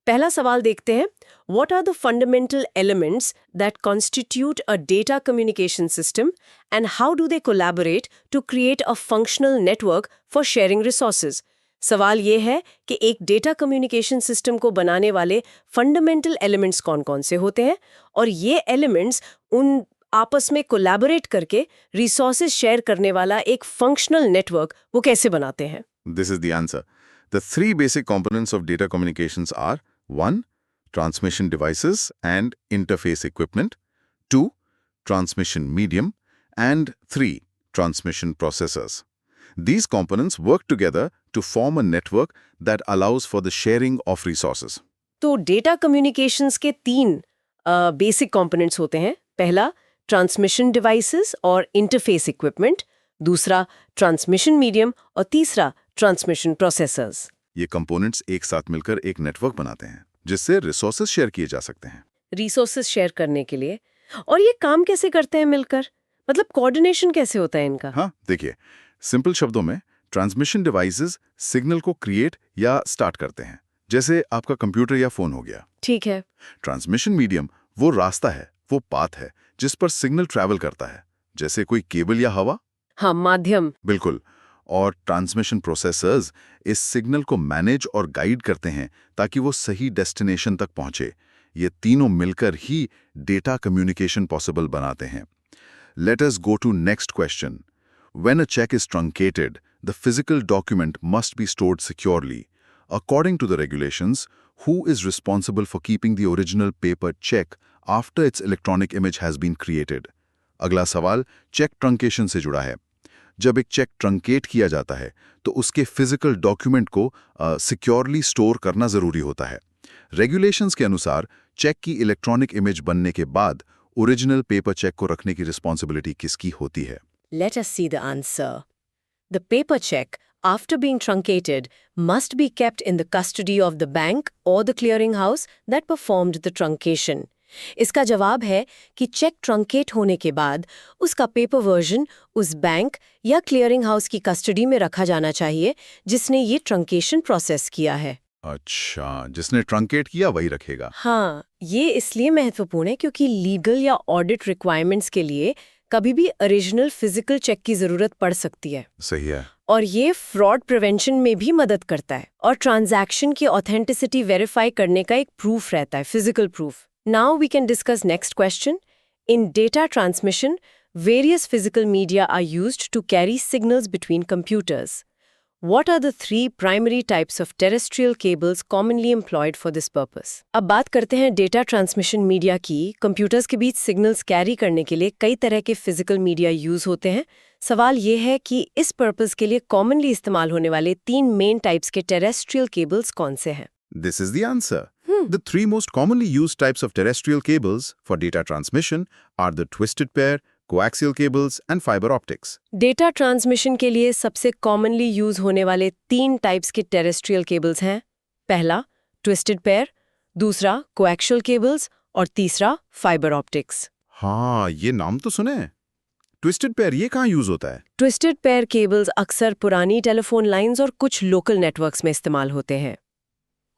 पहला सवाल देखते हैं, What are the fundamental elements that constitute a data communication system and how do they collaborate to create a functional network for sharing resources? सवाल ये है कि एक डेटा कम्युनिकेशन सिस्टम को बनाने वाले फंडामेंटल एलिमेंट्स कौन-कौन से होते हैं और ये एलिमेंट्स उन आपस में कोलैबोरेट करके रिसोर्सेज शेयर करने वाला एक फंक्शनल नेटवर्क वो कैसे बनाते हैं? This is the answer. The three basic components of data communications are 1. Transmission devices and interface equipment, 2. Transmission medium, and 3. Transmission processors. These components work together to form a network that allows for the sharing of resources. तो data communications के तीन basic components होते हैं। पहला transmission devices और interface equipment, दूसरा transmission medium और तीसरा ट्रांसमिशन प्रोसेसर्स। ये कंपोनेंट्स एक साथ मिलकर एक नेटवर्क बनाते हैं जिससे रिसोर्सेज शेयर किए जा सकते हैं। रिसोर्सेज शेयर करने के लिए। और ये काम कैसे करते हैं मिलकर? मतलब कोऑर्डिनेशन कैसे होता है इनका? हाँ, देखिए, सिंपल शब्दों में ट्रांसमिशन डिवाइसेस सिग्नल को क्रिएट या स्टार्ट करते हैं, जैसे आपका कंप्यूटर या फोन हो गया। ठीक है। ट्रांसमिशन मीडियम वो रास्ता है, वो पाथ है जिस पर सिग्नल ट्रैवल करता है, जैसे कोई केबल या हवा। हाँ, माध्यम। बिल्कुल। और ट्रांसमिशन प्रोसेसर्स इस सिग्नल को मैनेज और गाइड करते हैं ताकि वो सही डेस्टिनेशन तक पहुंचे। ये तीनों मिलकर ही डेटा कम्युनिकेशन पॉसिबल बनाते हैं। Let us go to next question. When a check is truncated, the physical document must be stored securely. According to the regulations, who is responsible for keeping the original paper check after its electronic image has been created? अगला सवाल cheque truncation से जुड़ा है। जब एक check truncate किया जाता है तो उसके फिजिकल डॉक्यूमेंट को सिक्योरली स्टोर करना जरूरी होता है। रेगुलेशंस के अनुसार चेक की इलेक्ट्रॉनिक इमेज बनने के बाद ओरिजिनल पेपर चेक को रखने की रिस्पॉन्सिबिलिटी किसकी होती है? Let us see the answer. The paper check, after being truncated, must be kept in the custody of the bank or the clearinghouse that performed the truncation. इसका जवाब है कि चेक ट्रंकेट होने के बाद उसका पेपर वर्जन उस bank या क्लियरिंग हाउस की कस्टडी में रखा जाना चाहिए जिसने ये ट्रंकेशन प्रोसेस किया है। अच्छा, जिसने ट्रंकेट किया वही रखेगा। हाँ, ये इसलिए महत्वपूर्ण है क्योंकि लीगल या ऑडिट रिक्वायरमेंट्स के लिए कभी भी ओरिजिनल फिजिकल चेक की जरूरत पड़ सकती है। सही है। और ये फ्रॉड प्रिवेंशन में भी मदद करता है और ट्रांजैक्शन की ऑथेंटिसिटी वेरीफाई करने का एक प्रूफ रहता है, physical proof. Now we can discuss next question. In data transmission, various physical media are used to carry signals between computers. What are the three primary types of terrestrial cables commonly employed for this purpose? अब बात करते हैं data transmission media की। Computers के बीच signals carry करने के लिए कई तरह के फिजिकल मीडिया यूज होते हैं। सवाल ये है कि इस पर्पस के लिए कॉमनली इस्तेमाल होने वाले तीन मेन टाइप्स के टेरेस्ट्रियल केबल्स कौन से हैं? This is the answer. The three most commonly used types of terrestrial cables for data transmission are the twisted pair, coaxial cables and fiber optics. Data transmission के लिए सबसे commonly use होने वाले तीन types के टेरेस्ट्रियल केबल्स हैं। पहला twisted pair, दूसरा कोएक्शियल केबल्स और तीसरा फाइबर ऑप्टिक्स। हाँ, ये नाम तो सुने। ट्विस्टेड पेयर ये कहाँ यूज होता है? ट्विस्टेड पेयर केबल्स अक्सर पुरानी टेलीफोन लाइंस और कुछ लोकल नेटवर्क्स में इस्तेमाल होते हैं।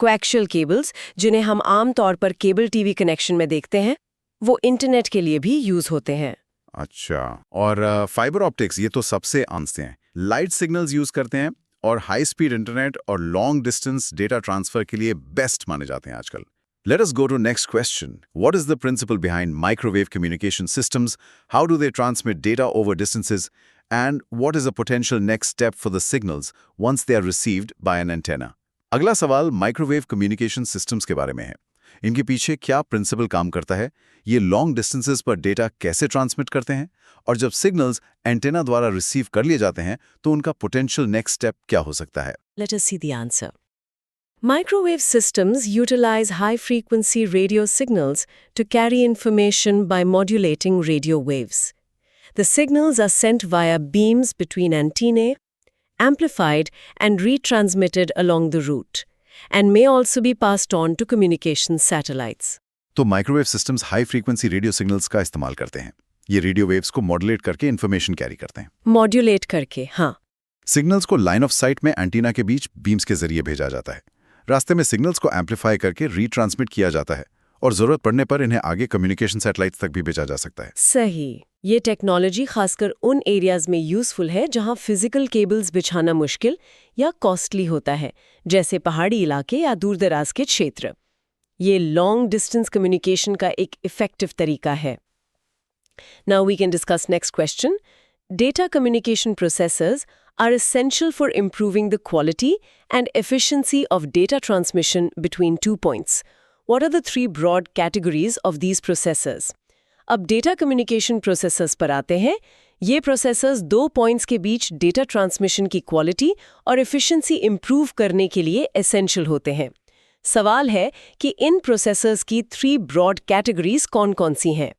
कोएक्शियल केबल्स, जिन्हें हम आम तौर पर केबल टीवी कनेक्शन में देखते हैं, वो इंटरनेट के लिए भी यूज होते हैं। अच्छा, और फाइबर ऑप्टिक्स ये तो सबसे आम से हैं। लाइट सिग्नल्स यूज करते हैं और हाई स्पीड इंटरनेट और लॉन्ग डिस्टेंस डेटा ट्रांसफर के लिए बेस्ट माने जाते हैं आजकल। Let us go to next question. What is the principle behind microwave communication systems? How do they transmit data over distances? And what is a potential next step for the signals once they are received by an antenna? अगला सवाल microwave communication systems के बारे में है। इनके पीछे क्या principal काम करता है? ये लॉन्ग डिस्टेंसेस पर डेटा कैसे ट्रांसमिट करते हैं? और जब सिग्नल्स एंटेना द्वारा रिसीव कर लिए जाते हैं तो उनका पोटेंशियल नेक्स्ट स्टेप क्या हो सकता है? Let us see the answer. Microwave systems utilize high-frequency radio signals to carry information by modulating radio waves. The signals are sent via beams between antennae, amplified and retransmitted along the route, and may also be passed on to communication satellites. तो microwave systems high frequency radio signals का इस्तेमाल करते हैं। ये radio waves को modulate करके information carry करते हैं। मॉड्यूलेट करके, हाँ। सिग्नल्स को लाइन ऑफ साइट में एंटीना के बीच बीम्स के जरिए भेजा जाता है। रास्ते में सिग्नल्स को एम्पलीफाई करके रीट्रांसमिट किया जाता है और जरूरत पड़ने पर इन्हें आगे कम्युनिकेशन सैटेलाइट्स तक भी भेजा जा सकता है। सही। ये टेक्नोलॉजी खासकर उन एरियाज में यूजफुल है जहां फिजिकल केबल्स बिछाना मुश्किल या कॉस्टली होता है, जैसे पहाड़ी इलाके या दूरदराज के क्षेत्र। ये लॉन्ग डिस्टेंस कम्युनिकेशन का एक इफेक्टिव तरीका है। Now we can discuss next question. Data communication processors are essential for improving the quality and efficiency of data transmission between two points. What are the three broad categories of these processors? अब data communication processors पर आते हैं। ये processors दो points के बीच data transmission की quality और efficiency improve करने के लिए essential होते हैं। सवाल है कि इन processors की three broad categories कौन-कौन सी हैं?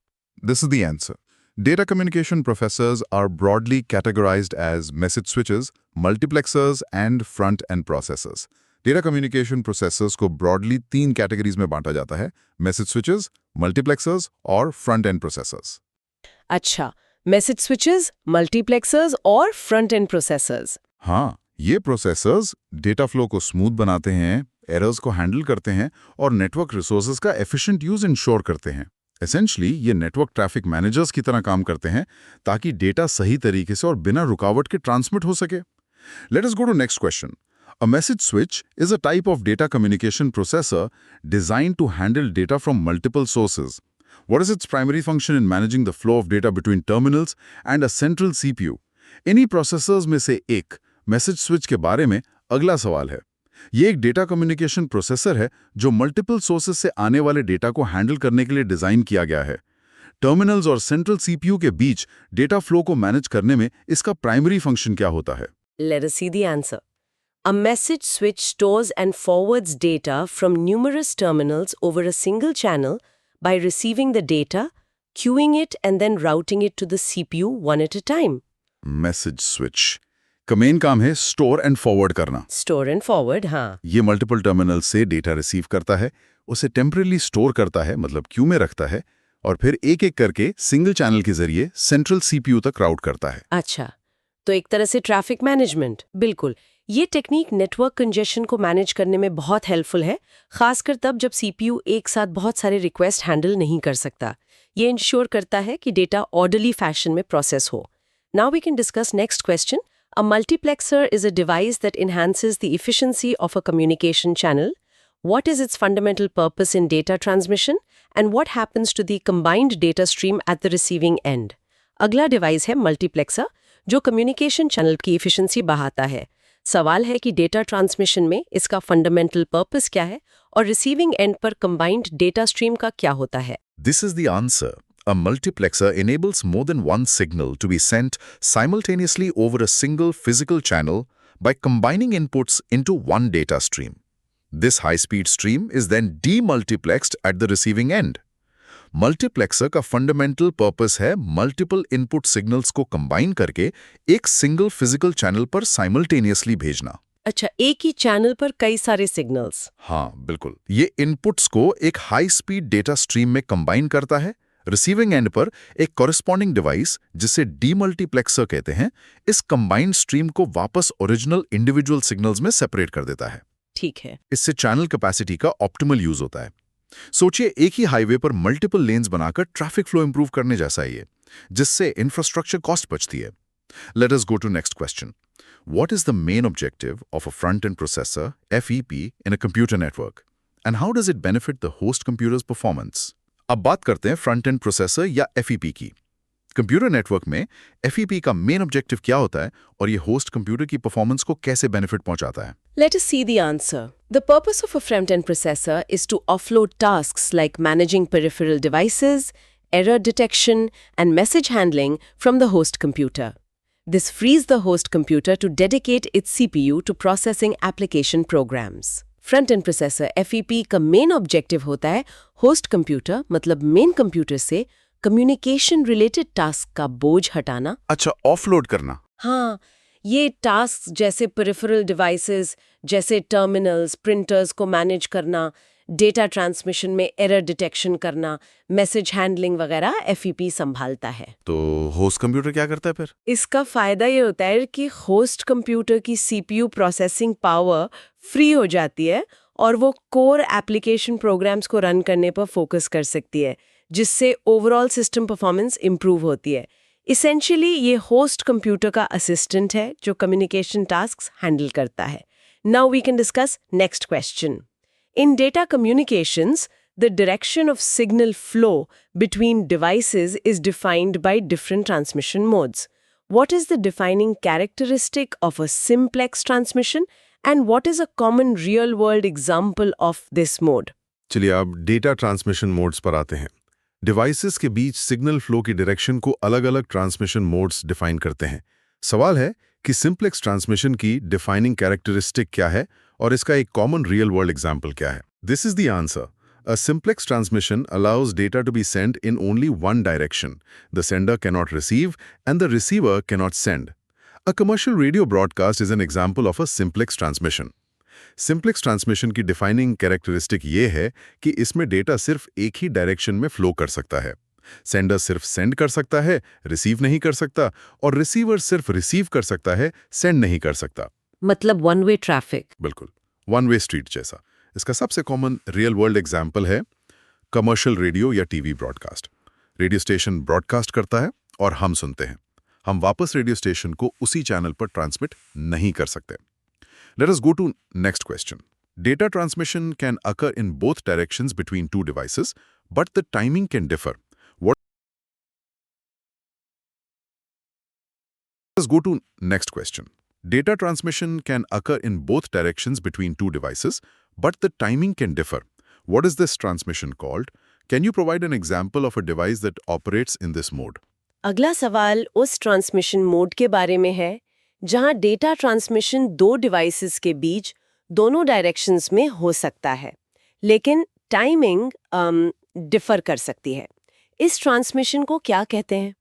This is the answer. Data communication processors are broadly categorized as message switches, multiplexers, and front-end processors. Data communication processors को broadly 3 categories में बांटा जाता है: message switches, multiplexers और front-end processors. अच्छा, message switches, multiplexers और front-end processors. हाँ, ये processors data flow को smooth बनाते हैं, errors को handle करते हैं और network resources का efficient use ensure करते हैं। Essentially, ये नेटवर्क ट्रैफिक मैनेजर्स की तरह काम करते हैं ताकि डेटा सही तरीके से और बिना रुकावट के ट्रांसमिट हो सके। Let us go to next question. A message switch is a type of data communication processor designed to handle data from multiple sources. What is its primary function in managing the flow of data between terminals and a central CPU? इन्हीं processors में से एक message switch के बारे में अगला सवाल है। ये एक डेटा कम्युनिकेशन प्रोसेसर है जो मल्टीपल सोर्सेस से आने वाले डेटा को हैंडल करने के लिए डिजाइन किया गया है। टर्मिनल्स और सेंट्रल सीपीयू के बीच डेटा फ्लो को मैनेज करने में इसका प्राइमरी फंक्शन क्या होता है? Let us see the answer. A message switch stores and forwards data from numerous terminals over a single channel by receiving the data, queuing it and then routing it to the CPU one at a time. Message switch का main काम है store and forward करना। Store and forward, हाँ। ये multiple terminal से data receive करता है, उसे टेम्परेली स्टोर करता है, मतलब क्यू में रखता है, और फिर एक-एक करके सिंगल चैनल के जरिए सेंट्रल सीपीयू तक राउट करता है। अच्छा, तो एक तरह से ट्रैफिक मैनेजमेंट। बिल्कुल, ये टेक्निक नेटवर्क कंजेशन को मैनेज करने में बहुत हेल्पफुल है, खासकर तब जब सीपीयू एक साथ बहुत सारे रिक्वेस्ट हैंडल नहीं कर सकता। ये इंश्योर करता है कि डेटा ऑर्डरली फैशन में प्रोसेस हो। Now we can discuss next question. A multiplexer is a device that enhances the efficiency of a communication channel. What is its fundamental purpose in data transmission? And what happens to the combined data stream at the receiving end? अगला device है multiplexer, जो communication channel की efficiency बढ़ाता है। सवाल है कि data transmission में इसका फंडामेंटल पर्पस क्या है और रिसीविंग एंड पर कंबाइंड डेटा स्ट्रीम का क्या होता है? This is the answer. A multiplexer enables more than one signal to be sent simultaneously over a single physical channel by combining inputs into one data stream. This high-speed stream is then demultiplexed at the receiving end. Multiplexer का fundamental purpose है multiple input signals को combine करके एक single physical channel पर simultaneously भेजना। अच्छा, एक ही channel पर कई सारे सिग्नल्स। हाँ, बिल्कुल। ये इनपुट्स को एक हाई स्पीड डेटा स्ट्रीम में कंबाइन करता है। रिसीविंग एंड पर एक कॉरेस्पॉन्डिंग डिवाइस, जिसे डीमल्टीप्लेक्सर कहते हैं, इस कंबाइंड स्ट्रीम को वापस ओरिजिनल इंडिविजुअल सिग्नल्स में सेपरेट कर देता है। ठीक है। इससे चैनल कैपेसिटी का ऑप्टिमल यूज होता है। सोचिए, एक ही हाईवे पर मल्टीपल लेन्स बनाकर ट्रैफिक फ्लो इंप्रूव करने जैसा है ये, जिससे इंफ्रास्ट्रक्चर कॉस्ट बचती है। Let us go to next question. What is the main objective of a front-end processor, FEP, in a computer network? And how does it benefit the host computer's performance? अब बात करते हैं front-end processor या FEP की। Computer network में FEP का main objective क्या होता है और ये होस्ट कंप्यूटर की परफॉर्मेंस को कैसे बेनिफिट पहुंचाता है? Let us see the answer. The purpose of a front-end processor is to offload tasks like managing peripheral devices, error detection, and message handling from the host computer. This frees the host computer to dedicate its CPU to processing application programs. Front-end processor FEP का main objective होता है host computer, मतलब main computer से communication related task का बोझ हटाना। अच्छा, offload करना। हाँ, ये tasks जैसे peripheral devices, जैसे terminals, printers को manage करना, डेटा ट्रांसमिशन में एरर डिटेक्शन करना, मैसेज हैंडलिंग वगैरह FEP संभालता है। तो होस्ट कंप्यूटर क्या करता है फिर? इसका फायदा ये होता है कि होस्ट कंप्यूटर की CPU प्रोसेसिंग पावर फ्री हो जाती है और वो कोर एप्लीकेशन प्रोग्राम्स को रन करने पर फोकस कर सकती है, जिससे ओवरऑल सिस्टम परफॉर्मेंस इंप्रूव होती है। इसेंशियली ये होस्ट कंप्यूटर का असिस्टेंट है जो कम्युनिकेशन टास्क्स हैंडल करता है। Now we can discuss next question. In data communications, the direction of signal flow between devices is defined by different transmission modes. What is the defining characteristic of a simplex transmission and what is a common real-world example of this mode? चलिए अब data transmission modes पर आते हैं। Devices के बीच signal flow की direction को अलग-अलग transmission modes define करते हैं। सवाल है कि सिंप्लेक्स ट्रांसमिशन की डिफाइनिंग कैरेक्टरिस्टिक क्या है और इसका एक कॉमन रियल वर्ल्ड एग्जांपल क्या है? This is the answer. A simplex transmission allows data to be sent in only one direction. The sender cannot receive and the receiver cannot send. A commercial radio broadcast is an example of a simplex transmission. Simplex transmission की defining characteristic ये है कि इसमें data सिर्फ एक ही direction में flow कर सकता है. Sender सिर्फ send कर सकता है, receive नहीं कर सकता, और receiver सिर्फ receive कर सकता है, send नहीं कर सकता. मतलब one way traffic. बिल्कुल, one way street जैसा. इसका सबसे कॉमन रियल वर्ल्ड एग्जाम्पल है कमर्शियल रेडियो या TV broadcast. Radio station broadcast करता है और हम सुनते हैं। हम वापस रेडियो स्टेशन को उसी चैनल पर ट्रांसमिट नहीं कर सकते। Let us go to next question. Data transmission can occur in both directions between two devices, but the timing can differ. Let's go to next question. Data transmission can occur in both directions between two devices, but the timing can differ. What is this transmission called? Can you provide an example of a device that operates in this mode? अगला सवाल उस transmission mode के बारे में है जहां data transmission दो devices के बीच दोनों डायरेक्शंस में हो सकता है, लेकिन टाइमिंग डिफर कर सकती है। इस ट्रांसमिशन को क्या कहते हैं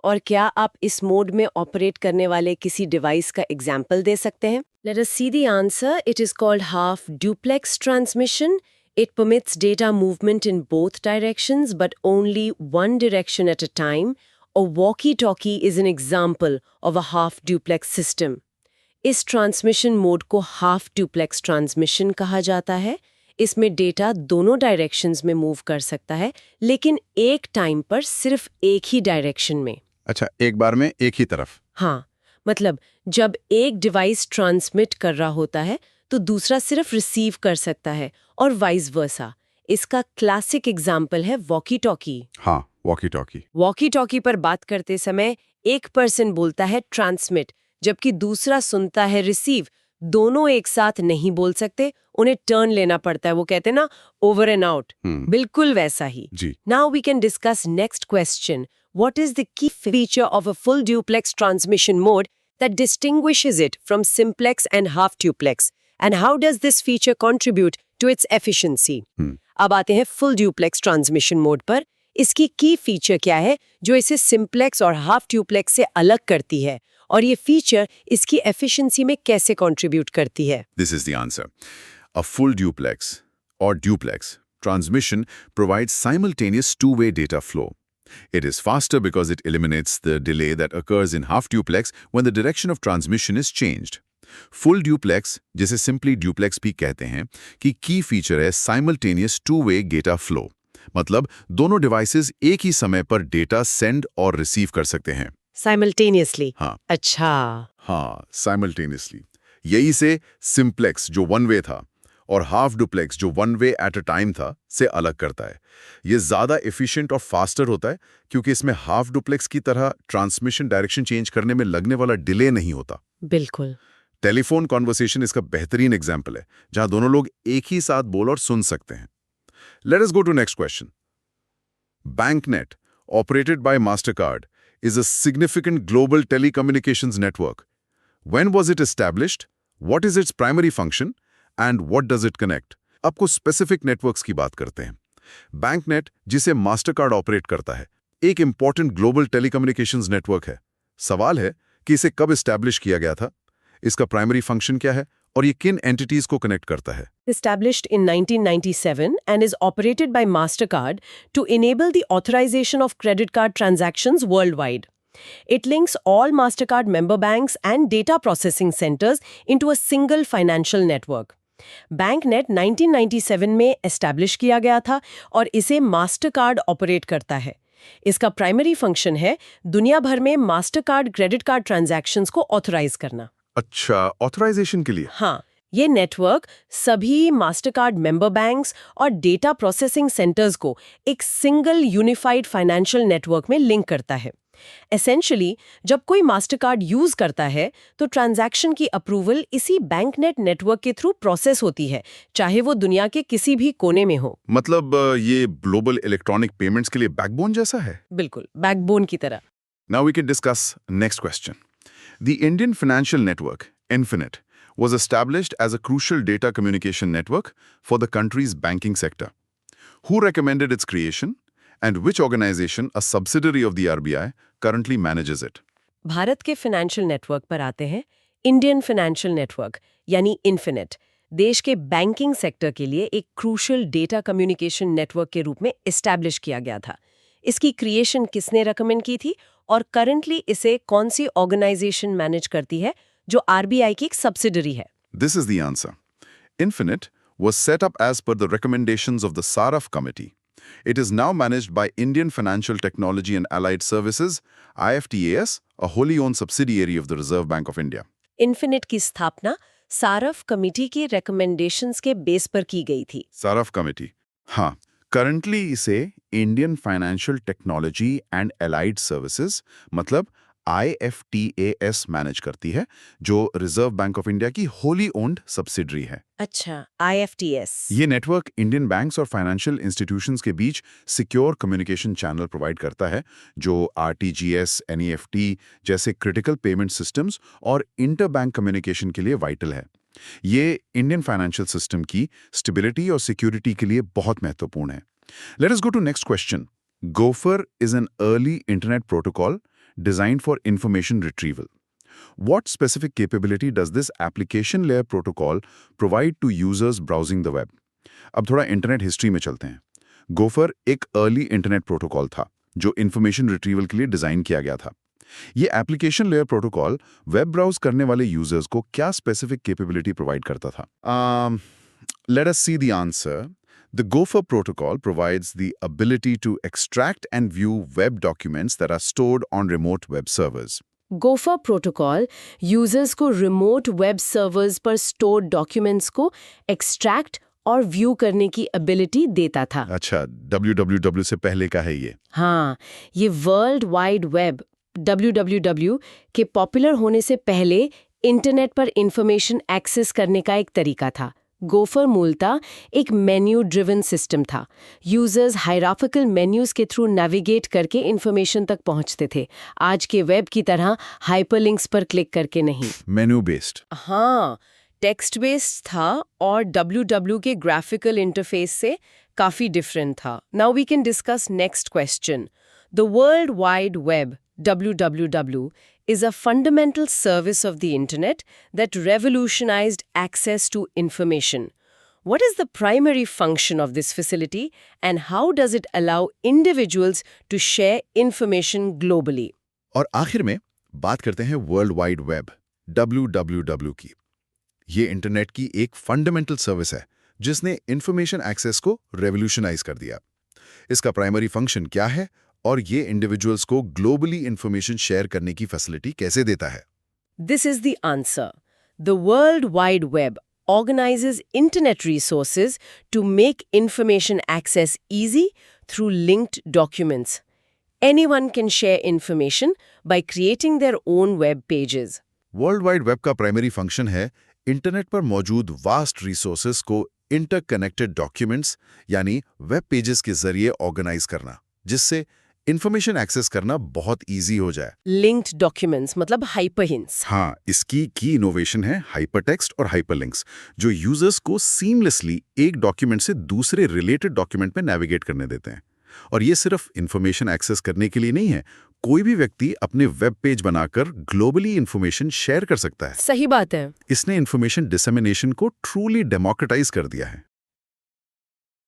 और क्या आप इस मोड में ऑपरेट करने वाले किसी डिवाइस का एग्जाम्पल दे सकते हैं? Let us see the answer. It is called half duplex transmission. It permits data movement in both directions but only one direction at a time. A walkie-talkie is an example of a half duplex system. इस transmission mode को half duplex transmission कहा जाता है। इसमें data दोनों directions में move कर सकता है, लेकिन एक टाइम पर सिर्फ एक ही डायरेक्शन में। अच्छा, एक बार में एक ही तरफ। हाँ, मतलब जब एक डिवाइस ट्रांसमिट कर रहा होता है तो दूसरा सिर्फ रिसीव कर सकता है और वाइस वर्सा। इसका क्लासिक एग्जाम्पल है वॉकी टॉकी। हाँ, वॉकी टॉकी। वॉकी टॉकी पर बात करते समय एक पर्सन बोलता है ट्रांसमिट, जबकि दूसरा सुनता है रिसीव। दोनों एक साथ नहीं बोल सकते, उन्हें टर्न लेना पड़ता है। वो कहते हैं ना, ओवर एंड आउट। बिल्कुल वैसा ही। Now we can discuss next question. What is the key feature of a full duplex transmission mode that distinguishes it from simplex and half duplex? And how does this feature contribute to its efficiency? अब आते हैं full duplex transmission mode पर। इसकी key feature क्या है जो इसे simplex और half duplex से अलग करती है? और ये feature इसकी efficiency में कैसे contribute करती है? This is the answer. A full duplex or duplex transmission provides simultaneous two-way data flow. It is faster because it eliminates the delay that occurs in half duplex when the direction of transmission is changed. Full duplex, जिसे simply duplex भी कहते हैं, की key feature है simultaneous two-way data flow. मतलब दोनों devices एक ही समय पर data send और receive कर सकते हैं। Simultaneously? हाँ। अच्छा। हाँ, simultaneously. यही से simplex जो one way था और हाफ डुप्लेक्स जो one way at a time था से अलग करता है। ये ज़्यादा एफिशिएंट और फास्टर होता है क्योंकि इसमें हाफ डुप्लेक्स की तरह ट्रांसमिशन डायरेक्शन चेंज करने में लगने वाला डिले नहीं होता। बिल्कुल। टेलीफोन कॉन्वर्सेशन इसका बेहतरीन एग्जाम्पल है जहां दोनों लोग एक ही साथ बोल और सुन सकते हैं। Let us go to next question. BankNet, operated by MasterCard, is a significant global telecommunications network. When was it established? What is its primary function? And what does it connect? अब कुछ स्पेसिफिक नेटवर्क्स की बात करते हैं। BankNet, जिसे Mastercard operate करता है, एक इंपॉर्टेंट ग्लोबल टेलीकम्युनिकेशंस नेटवर्क है। सवाल है कि इसे कब एस्टैब्लिश किया गया था, इसका प्राइमरी फंक्शन क्या है और ये किन एंटिटीज को कनेक्ट करता है। Established in 1997 and is operated by MasterCard to enable the authorization of credit card transactions worldwide. It links all MasterCard member banks and data processing centers into a single financial network. बैंकनेट 1997 में establish किया गया था और इसे Mastercard operate करता है। इसका primary function है दुनिया भर में मास्टरकार्ड क्रेडिट कार्ड ट्रांजैक्शंस को ऑथराइज करना। अच्छा, ऑथराइजेशन के लिए? हाँ, ये नेटवर्क सभी मास्टरकार्ड मेंबर बैंक्स और डेटा प्रोसेसिंग सेंटर्स को एक सिंगल यूनिफाइड फाइनेंशियल नेटवर्क में लिंक करता है। एसेंशियली जब कोई मास्टरकार्ड यूज करता है तो ट्रांजैक्शन की अप्रूवल इसी बैंकनेट नेटवर्क के थ्रू प्रोसेस होती है, चाहे वो दुनिया के किसी भी कोने में हो। मतलब ये ग्लोबल इलेक्ट्रॉनिक पेमेंट्स के लिए बैकबोन जैसा है? बिल्कुल, बैकबोन की तरह। Now we can discuss next question. The Indian Financial Network, Infinet, was established as a crucial data communication network for the country's banking sector. Who recommended its creation, and which organization, a subsidiary of the RBI, currently manages it? Bharat के financial network पर आते हैं। Indian financial network यानी infinite देश के banking sector के लिए एक क्रूशियल डेटा कम्युनिकेशन नेटवर्क के रूप में एस्टैब्लिश किया गया था। इसकी क्रिएशन किसने रेकमेंड की थी और करंटली इसे कौन सी ऑर्गेनाइजेशन मैनेज करती है जो आरबीआई की एक सब्सिडरी है? This is the answer. Infinet was set up as per the recommendations of the Saraf Committee. It is now managed by Indian Financial Technology and Allied Services, IFTAS, a wholly owned subsidiary of the Reserve Bank of India. Infinite की स्थापना Saraf committee की recommendations के base पर की गई थी। Saraf Committee. हाँ, currently इसे Indian financial technology and allied services मतलब IFTAS मैनेज करती है, जो रिजर्व बैंक ऑफ इंडिया की होली ओन्ड सब्सिडरी है। अच्छा, IFTS। ये नेटवर्क इंडियन बैंक्स और फाइनेंशियल इंस्टीट्यूशंस के बीच सिक्योर कम्युनिकेशन चैनल प्रोवाइड करता है, जो RTGS, NEFT जैसे क्रिटिकल पेमेंट सिस्टम्स और इंटर बैंक कम्युनिकेशन के लिए वाइटल है। ये इंडियन फाइनेंशियल सिस्टम की स्टेबिलिटी और सिक्योरिटी के लिए बहुत महत्वपूर्ण है। Let us go to next question. Gopher is an early internet protocol designed for information retrieval. What specific capability does this application layer protocol provide to users browsing the web? अब थोड़ा internet history में चलते हैं। Gopher एक early internet protocol था जो information retrieval के लिए डिजाइन किया गया था। ये application layer protocol web browse करने वाले यूजर्स को क्या स्पेसिफिक कैपेबिलिटी प्रोवाइड करता था? Let us see the answer. The Gopher protocol provides the ability to extract and view web documents that are stored on remote web servers. Gopher protocol users को remote web servers पर stored documents को extract और view करने की ability देता था। अच्छा, www से पहले का है ये? हाँ, ये वर्ल्ड वाइड वेब www के पॉपुलर होने से पहले इंटरनेट पर इंफॉर्मेशन एक्सेस करने का एक तरीका था। गोफर मूलतः एक मेन्यू ड्रिवन सिस्टम था। यूजर्स हायरार्किकल मेन्यूज के थ्रू नेविगेट करके इंफॉर्मेशन तक पहुंचते थे, आज के वेब की तरह हाइपरलिंक्स पर क्लिक करके नहीं। Menu based? हाँ, टेक्स्ट बेस्ड था और www के ग्राफिकल इंटरफेस से काफी डिफरेंट था। Now we can discuss next question. The world wide web WWW is a fundamental service of the internet that revolutionized access to information. What is the primary function of this facility and how does it allow individuals to share information globally? और आखिर में बात करते हैं world wide web WWW की। ये internet की एक फंडामेंटल सर्विस है जिसने इंफॉर्मेशन एक्सेस को रेवोल्यूशनाइज कर दिया। इसका प्राइमरी फंक्शन क्या है और ये इंडिविजुअल्स को ग्लोबली इंफॉर्मेशन शेयर करने की फैसिलिटी कैसे देता है? This is the answer. The World Wide Web organizes internet resources to make information access easy through linked documents. Anyone can share information by creating their own web pages. World wide web का primary function है internet पर मौजूद vast resources को interconnected documents यानी web pages के जरिए organise करना, जिससे इंफॉर्मेशन एक्सेस करना बहुत इजी हो जाए। लिंक्ड डॉक्यूमेंट्स मतलब हाइपरलिंक्स। हाँ, इसकी की इनोवेशन है हाइपरटेक्स्ट और हाइपरलिंक्स, जो यूजर्स को सीमलेसली एक डॉक्यूमेंट से दूसरे रिलेटेड डॉक्यूमेंट में नेविगेट करने देते हैं। और ये सिर्फ इंफॉर्मेशन एक्सेस करने के लिए नहीं है, कोई भी व्यक्ति अपने वेब पेज बनाकर ग्लोबली इंफॉर्मेशन शेयर कर सकता है। सही बात है। इसने इंफॉर्मेशन डिसेमिनेशन को ट्रूली डेमोक्रेटाइज कर दिया है।